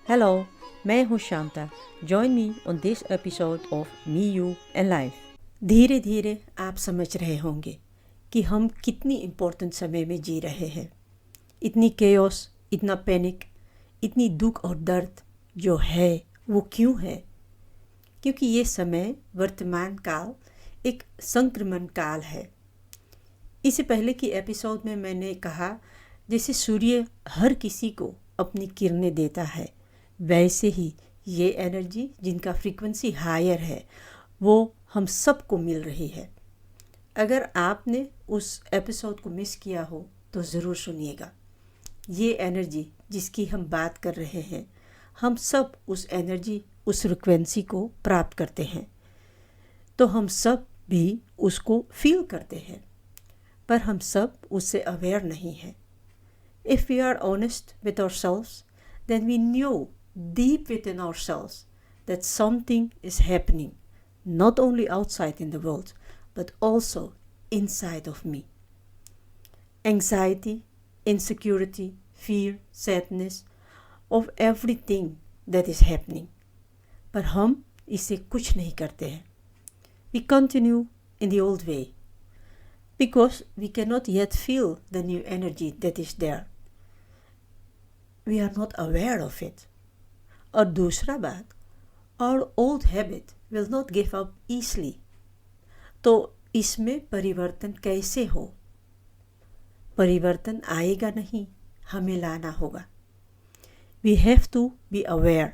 Hello, मैं हूँ Shanta. Join me on this episode of Me, You and Life. धीरे धीरे आप समझ रहे होंगे कि हम कितनी इम्पोर्टेंट समय में जी रहे हैं. इतनी केओस, इतना पैनिक, इतनी दुख और दर्द जो है वो क्यों है? क्योंकि ये समय वर्तमान काल एक संक्रमण काल है. इससे पहले की एपिसोड में मैंने कहा जैसे सूर्य हर किसी को अपनी किरणें देता है, वैसे ही ये एनर्जी जिनका फ्रीक्वेंसी हायर है वो हम सबको मिल रही है. अगर आपने उस एपिसोड को मिस किया हो तो ज़रूर सुनिएगा. ये एनर्जी जिसकी हम बात कर रहे हैं, हम सब उस एनर्जी, उस फ्रीक्वेंसी को प्राप्त करते हैं, तो हम सब भी उसको फील करते हैं, पर हम सब उससे अवेयर नहीं हैं. If we are honest with ourselves, then we know deep within ourselves that something is happening, not only outside in the world, but also inside of me. Anxiety, insecurity, fear, sadness, of everything that is happening. पर हम इससे कुछ नहीं करते हैं. We continue in the old way because we cannot yet feel the new energy that is there. We are not aware of it. और दूसरा बात, our old habit will not give up easily. तो इसमें परिवर्तन कैसे हो? परिवर्तन आएगा नहीं, हमें लाना होगा. We have to be aware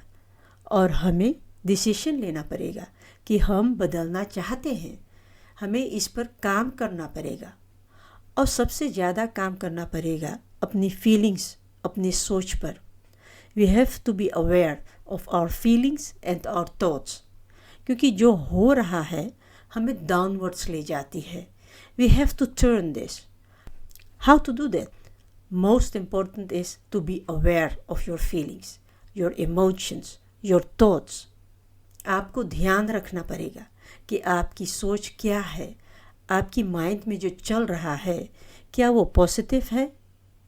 और हमें डिसीजन लेना पड़ेगा कि हम बदलना चाहते हैं. हमें इस पर काम करना पड़ेगा और सबसे ज़्यादा काम करना पड़ेगा अपनी फीलिंग्स, अपनी सोच पर. We have to be aware of our feelings and our thoughts. क्योंकि जो हो रहा है हमें डाउनवर्ड्स ले जाती है. We have to turn this. How to do that? Most important is to be aware of your feelings, your emotions, your thoughts. आपको ध्यान रखना पड़ेगा कि आपकी सोच क्या है, आपकी माइंड में जो चल रहा है क्या वो पॉजिटिव है?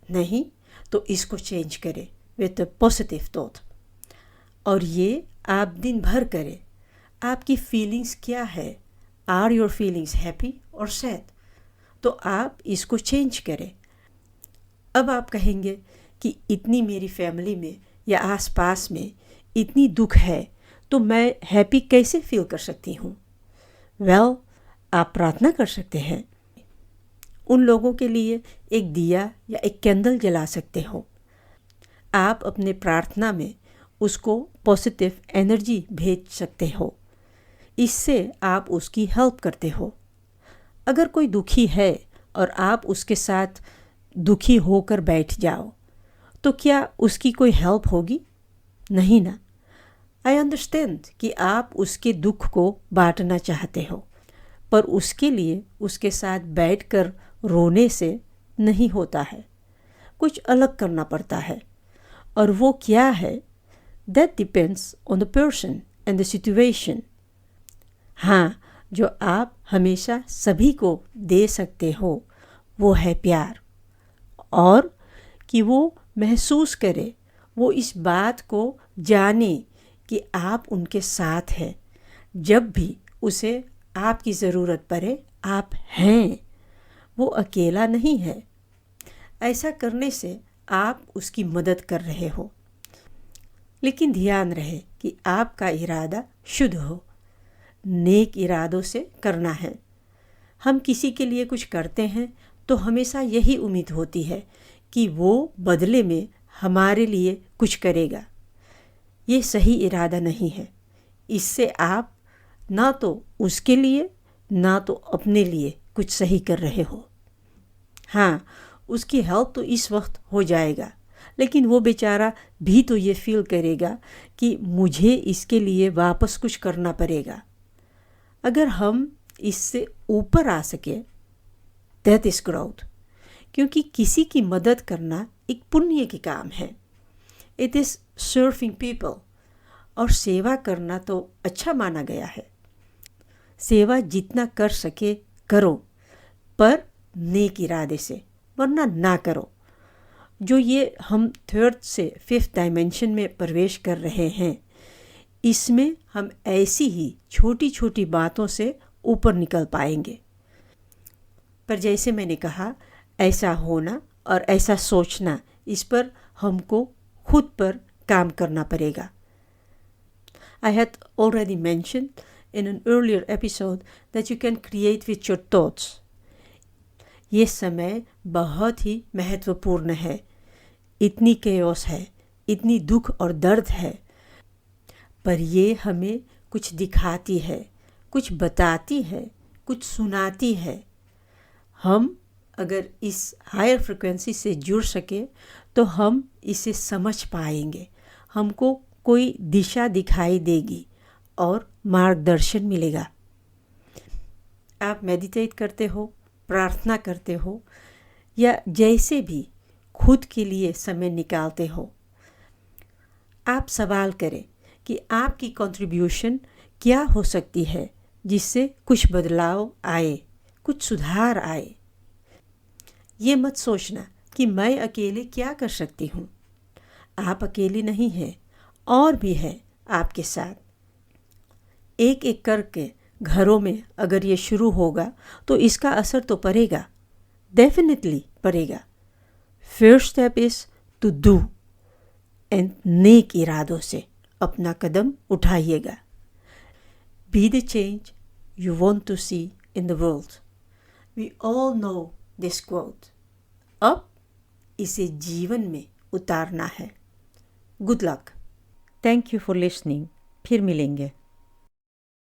नहीं तो इसको चेंज करें विथ अ पॉजिटिव थॉट. और ये आप दिन भर करें. आपकी फीलिंग्स क्या है? आर योर फीलिंग्स हैप्पी और सैड? तो आप इसको चेंज करें. अब आप कहेंगे कि इतनी मेरी फैमिली में या आसपास में इतनी दुख है तो मैं हैप्पी कैसे फील कर सकती हूँ? वेल, आप प्रार्थना कर सकते हैं. उन लोगों के लिए एक दिया या एक कैंडल जला सकते हो. आप अपने प्रार्थना में उसको पॉजिटिव एनर्जी भेज सकते हो. इससे आप उसकी हेल्प करते हो. अगर कोई दुखी है और आप उसके साथ दुखी होकर बैठ जाओ तो क्या उसकी कोई हेल्प होगी? नहीं ना. आई अंडरस्टैंड कि आप उसके दुख को बांटना चाहते हो, पर उसके लिए उसके साथ बैठकर रोने से नहीं होता है. कुछ अलग करना पड़ता है. और वो क्या है? That depends on the person and the situation. हाँ, जो आप हमेशा सभी को दे सकते हो वो है प्यार. और कि वो महसूस करे, वो इस बात को जाने कि आप उनके साथ हैं. जब भी उसे आपकी ज़रूरत पड़े आप हैं, वो अकेला नहीं है. ऐसा करने से आप उसकी मदद कर रहे हो. लेकिन ध्यान रहे कि आपका इरादा शुद्ध हो. नेक इरादों से करना है. हम किसी के लिए कुछ करते हैं तो हमेशा यही उम्मीद होती है कि वो बदले में हमारे लिए कुछ करेगा. ये सही इरादा नहीं है. इससे आप ना तो उसके लिए ना तो अपने लिए कुछ सही कर रहे हो. हाँ, उसकी हेल्प तो इस वक्त हो जाएगा, लेकिन वो बेचारा भी तो ये फील करेगा कि मुझे इसके लिए वापस कुछ करना पड़ेगा. अगर हम इससे ऊपर आ सके, दैट इज़ ग्रोथ. क्योंकि किसी की मदद करना एक पुण्य के काम है. It is serving people. और सेवा करना तो अच्छा माना गया है. सेवा जितना कर सके करो, पर नेक इरादे से, वरना ना करो. जो ये हम 3rd से 5th डायमेंशन में प्रवेश कर रहे हैं, इसमें हम ऐसी ही छोटी छोटी बातों से ऊपर निकल पाएंगे। पर जैसे मैंने कहा, ऐसा होना और ऐसा सोचना, इस पर हमको खुद पर काम करना पड़ेगा। I had already mentioned in an earlier episode that you can create with your thoughts. ये समय बहुत ही महत्वपूर्ण है। इतनी chaos है, इतनी दुख और दर्द है, पर ये हमें कुछ दिखाती है, कुछ बताती है, कुछ सुनाती है। हम अगर इस हायर फ्रिक्वेंसी से जुड़ सके तो हम इसे समझ पाएंगे, हमको कोई दिशा दिखाई देगी और मार्गदर्शन मिलेगा। आप मेडिटेट करते हो, प्रार्थना करते हो, या जैसे भी खुद के लिए समय निकालते हो, आप सवाल करें कि आपकी कंट्रीब्यूशन क्या हो सकती है जिससे कुछ बदलाव आए, कुछ सुधार आए। ये मत सोचना कि मैं अकेले क्या कर सकती हूँ। आप अकेले नहीं हैं, और भी है आपके साथ। एक एक करके घरों में अगर ये शुरू होगा तो इसका असर तो पड़ेगा, डेफिनेटली पड़ेगा। First step is to do and नेक इरादों से अपना कदम उठाइएगा। Be the change you want to see in the world. We all know this quote. अब इसे जीवन में उतारना है। Good luck. Thank you for listening. फिर मिलेंगे।